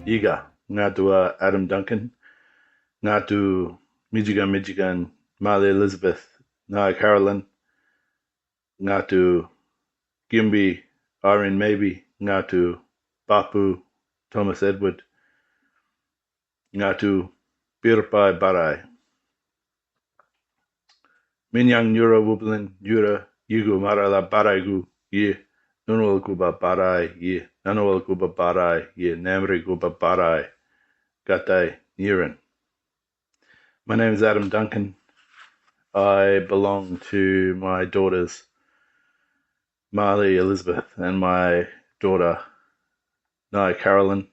Yiga, ngā tua Adam Duncan, ngā tu Michigan, Marley Elizabeth, ngā Carolyn, ngā tu Gimby, Irene Maybe, ngā tu Papu, Thomas Edward, ngā tu Pirpai Barai. Minyang Nura Wublin, Yura, Yigu Marala Baraigu, Ye, Nunawal Guba Barai, Ye, Nanawal Guba Barai, Ye, Namri Guba Barai, Gatai, Niran. My name is Adam Duncan. I belong to my daughters, Marley Elizabeth, and my daughter, Nai Carolyn,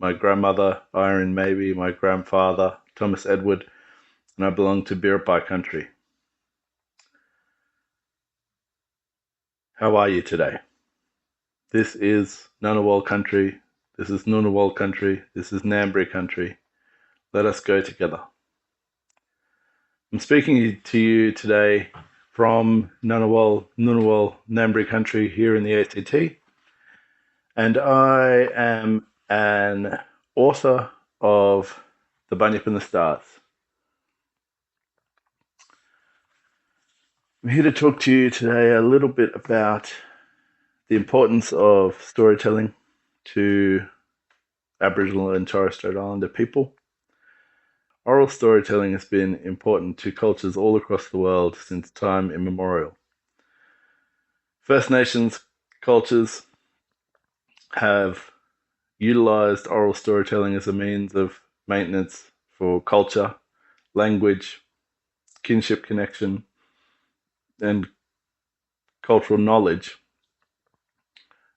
my grandmother, Irene Maybe, my grandfather, Thomas Edward, and I belong to Biripai country. How are you today? This is Ngunnawal country, this is Ngunnawal country, this is Ngambri country. Let us go together. I'm speaking to you today from Ngunnawal, Ngambri country here in the ACT, and I am an author of The Bunyip and the Stars. I'm here to talk to you today a little bit about the importance of storytelling to Aboriginal and Torres Strait Islander people. Oral storytelling has been important to cultures all across the world since time immemorial. First Nations cultures have utilized oral storytelling as a means of maintenance for culture, language, kinship connection, and cultural knowledge,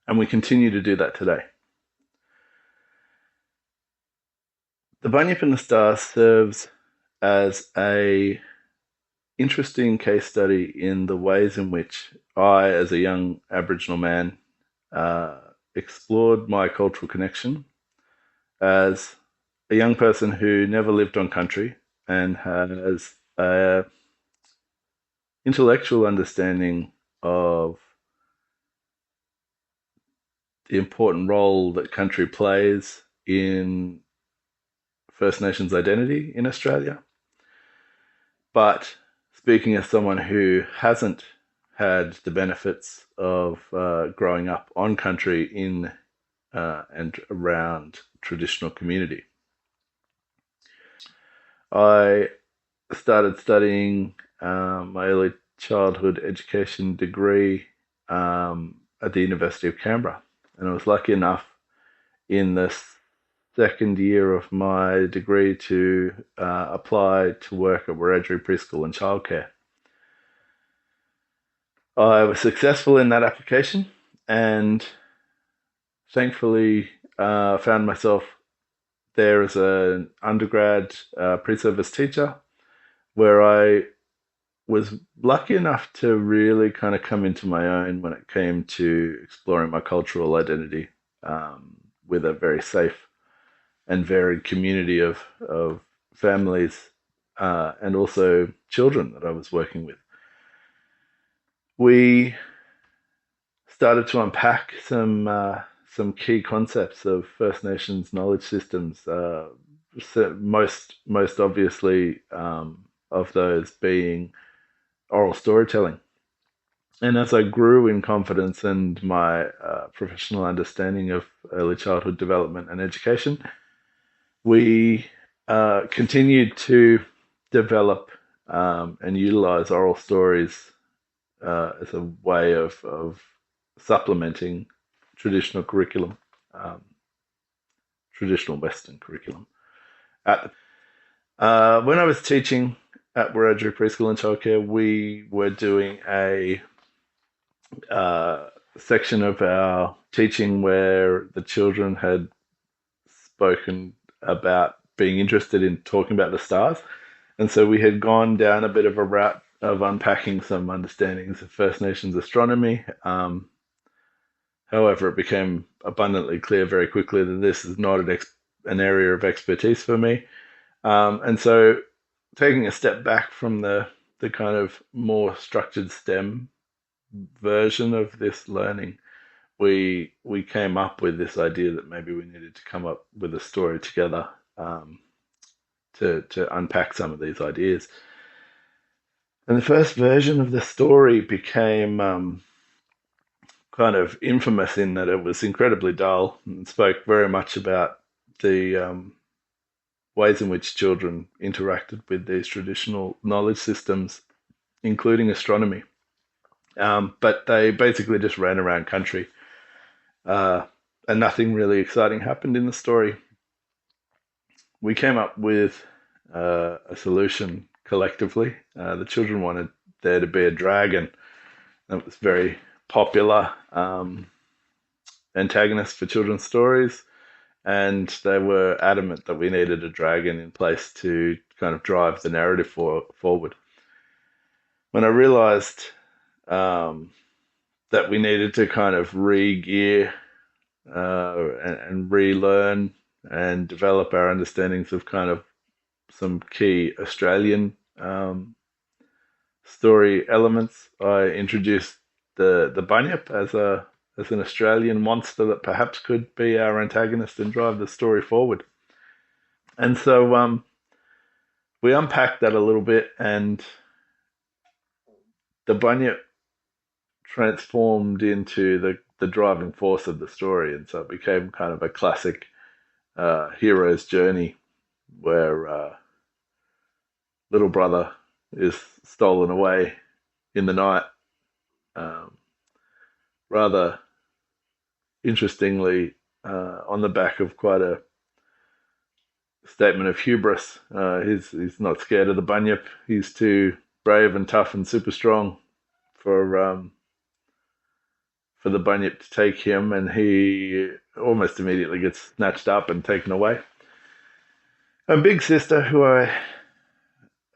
and we continue to do that today. The Bunyip and the Stars serves as an interesting case study in the ways in which I, as a young Aboriginal man, explored my cultural connection as a young person who never lived on country and has a intellectual understanding of the important role that country plays in First Nations identity in Australia. But speaking as someone who hasn't had the benefits of growing up on country in and around traditional community, I started studying my early childhood education degree at the University of Canberra. And I was lucky enough in the second year of my degree to apply to work at Wiradjuri Preschool and Childcare. I was successful in that application and thankfully found myself there as an undergrad pre-service teacher, where I was lucky enough to really kind of come into my own when it came to exploring my cultural identity with a very safe and varied community of families and also children that I was working with. We started to unpack some key concepts of First Nations knowledge systems, most obviously of those being oral storytelling. And as I grew in confidence and my professional understanding of early childhood development and education, we continued to develop and utilize oral stories as a way of supplementing traditional curriculum, traditional Western curriculum. When I was teaching at Wiradjuri Preschool and Childcare, we were doing a section of our teaching where the children had spoken about being interested in talking about the stars. And so we had gone down a bit of a route of unpacking some understandings of First Nations astronomy, However, it became abundantly clear very quickly that this is not an area of expertise for me. And so taking a step back from the kind of more structured STEM version of this learning, we came up with this idea that maybe we needed to come up with a story together, to unpack some of these ideas. And the first version of the story became kind of infamous in that it was incredibly dull and spoke very much about the ways in which children interacted with these traditional knowledge systems, including astronomy. But they basically just ran around country, and nothing really exciting happened in the story. We came up with a solution collectively. The children wanted there to be a dragon. That was very popular antagonist for children's stories, and they were adamant that we needed a dragon in place to kind of drive the narrative forward. When I realized that we needed to kind of re-gear and relearn and develop our understandings of kind of some key Australian story elements, I introduced the Bunyip as an Australian monster that perhaps could be our antagonist and drive the story forward. And so we unpacked that a little bit, and the Bunyip transformed into the driving force of the story, and so it became kind of a classic hero's journey where little brother is stolen away in the night. Rather interestingly, on the back of quite a statement of hubris. He's not scared of the Bunyip. He's too brave and tough and super strong for the Bunyip to take him, and he almost immediately gets snatched up and taken away. And Big Sister, who I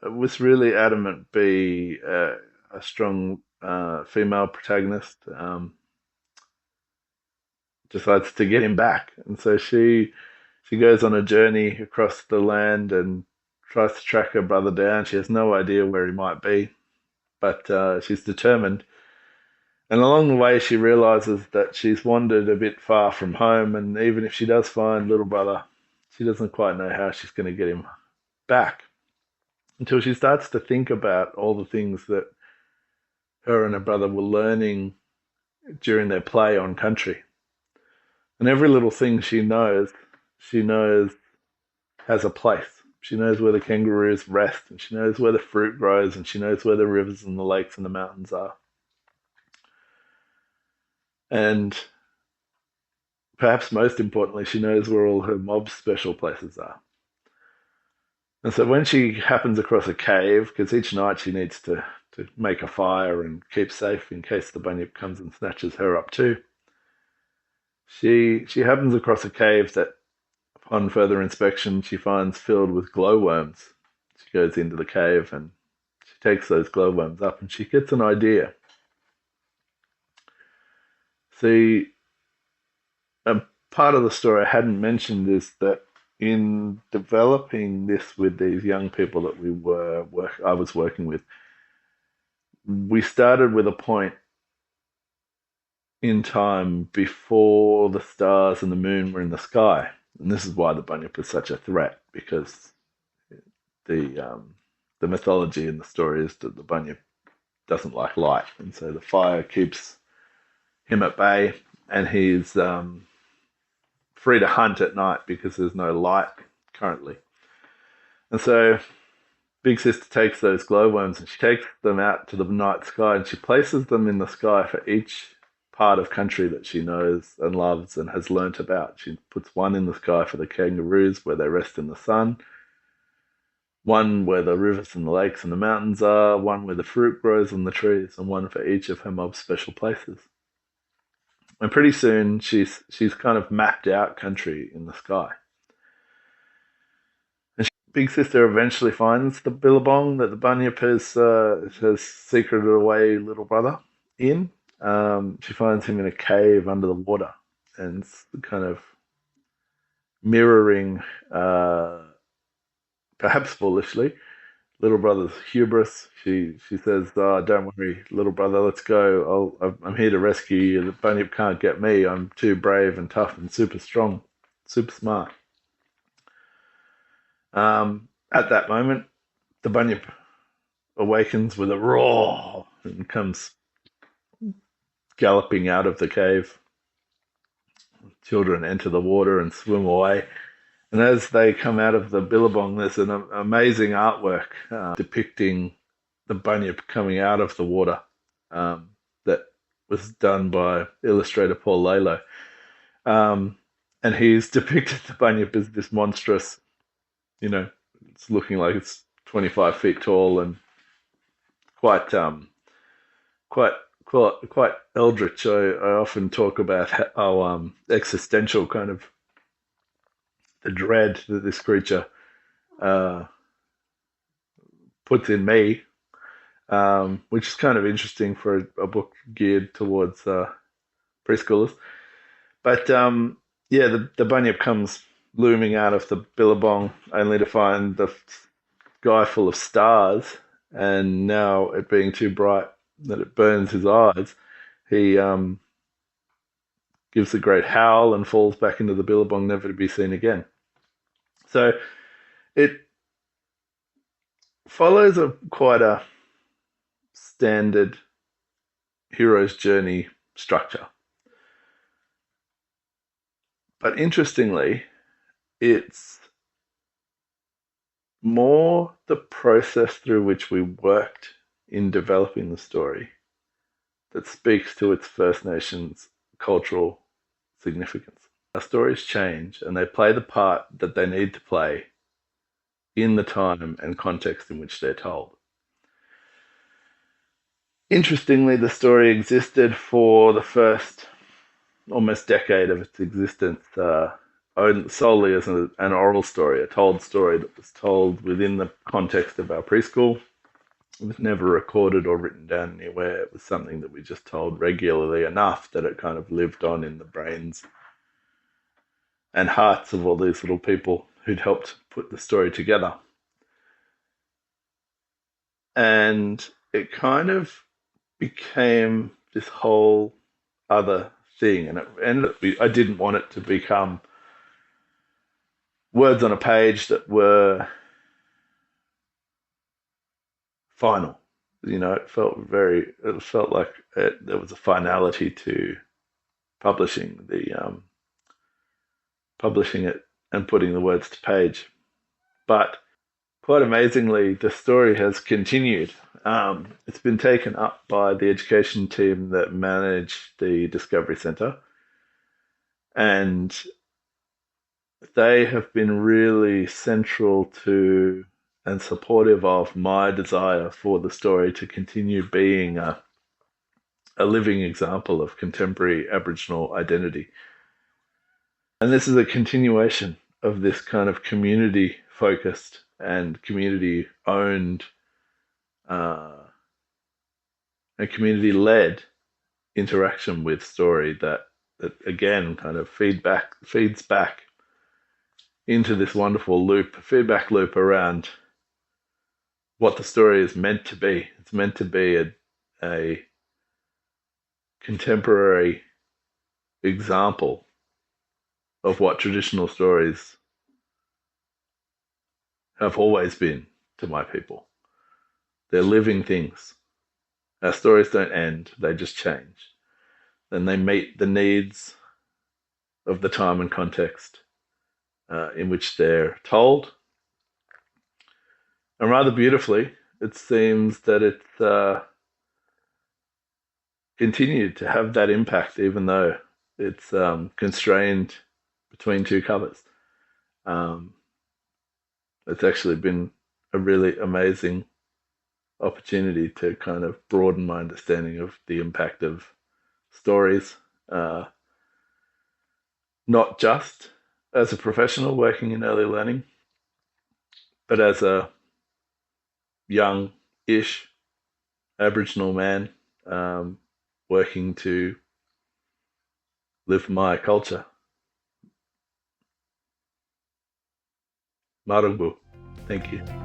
was really adamant be a strong female protagonist, decides to get him back, and so she goes on a journey across the land and tries to track her brother down. She has no idea where he might be, but she's determined. And along the way, she realizes that she's wandered a bit far from home, and even if she does find little brother, she doesn't quite know how she's going to get him back, until she starts to think about all the things that her and her brother were learning during their play on country. And every little thing she knows has a place. She knows where the kangaroos rest, and she knows where the fruit grows, and she knows where the rivers and the lakes and the mountains are. And perhaps most importantly, she knows where all her mob's special places are. And so when she happens across a cave, because each night she needs to make a fire and keep safe in case the Bunyip comes and snatches her up too, she happens across a cave that, upon further inspection, she finds filled with glowworms. She goes into the cave and she takes those glowworms up, and she gets an idea. See, a part of the story I hadn't mentioned is that in developing this with these young people that I was working with, we started with a point in time before the stars and the moon were in the sky. And this is why the Bunyip is such a threat, because the mythology in the story is that the Bunyip doesn't like light, and so the fire keeps him at bay, and he's free to hunt at night because there's no light currently. And so Big Sister takes those glowworms and she takes them out to the night sky, and she places them in the sky for each part of country that she knows and loves and has learnt about. She puts one in the sky for the kangaroos where they rest in the sun, one where the rivers and the lakes and the mountains are, one where the fruit grows on the trees, and one for each of her mob's special places. And pretty soon she's kind of mapped out country in the sky. And Big Sister eventually finds the billabong that the Bunyip has secreted away little brother in. She finds him in a cave under the water, and it's kind of mirroring, perhaps foolishly, little brother's hubris. She says, "Oh, don't worry, little brother, let's go. I'm here to rescue you. The Bunyip can't get me. I'm too brave and tough and super strong, super smart." At that moment, the Bunyip awakens with a roar and comes galloping out of the cave. Children enter the water and swim away. And as they come out of the billabong, there's an amazing artwork depicting the Bunyip coming out of the water that was done by illustrator Paul Lalo. And he's depicted the Bunyip as this monstrous, it's looking like it's 25 feet tall and quite quite eldritch. I often talk about how existential kind of the dread that this creature puts in me, which is kind of interesting for a book geared towards preschoolers. But the Bunyip comes looming out of the billabong, only to find the sky full of stars, and now it being too bright that it burns his eyes, he gives a great howl and falls back into the billabong, never to be seen again. So it follows quite a standard hero's journey structure. But interestingly, it's more the process through which we worked in developing the story that speaks to its First Nations cultural significance. Our stories change and they play the part that they need to play in the time and context in which they're told. Interestingly, the story existed for the first almost decade of its existence solely as an oral story, a told story that was told within the context of our preschool. It was never recorded or written down anywhere. It was something that we just told regularly enough that it kind of lived on in the brains and hearts of all these little people who'd helped put the story together. And it kind of became this whole other thing. And it ended up, I didn't want it to become words on a page that were final. It felt like there was a finality to publishing it and putting the words to page. But quite amazingly, the story has continued. It's been taken up by the education team that manage the Discovery Centre, and they have been really central to and supportive of my desire for the story to continue being a living example of contemporary Aboriginal identity. And this is a continuation of this kind of community-focused and community-owned and community-led interaction with story that again kind of feeds back into this wonderful feedback loop around what the story is meant to be. It's meant to be a contemporary example of what traditional stories have always been to my people. They're living things. Our stories don't end, they just change. And they meet the needs of the time and context in which they're told. And rather beautifully, it seems that it's continued to have that impact, even though it's constrained between two covers. It's actually been a really amazing opportunity to kind of broaden my understanding of the impact of stories, not just as a professional working in early learning, but as a young-ish Aboriginal man working to live my culture. Marungu. Thank you.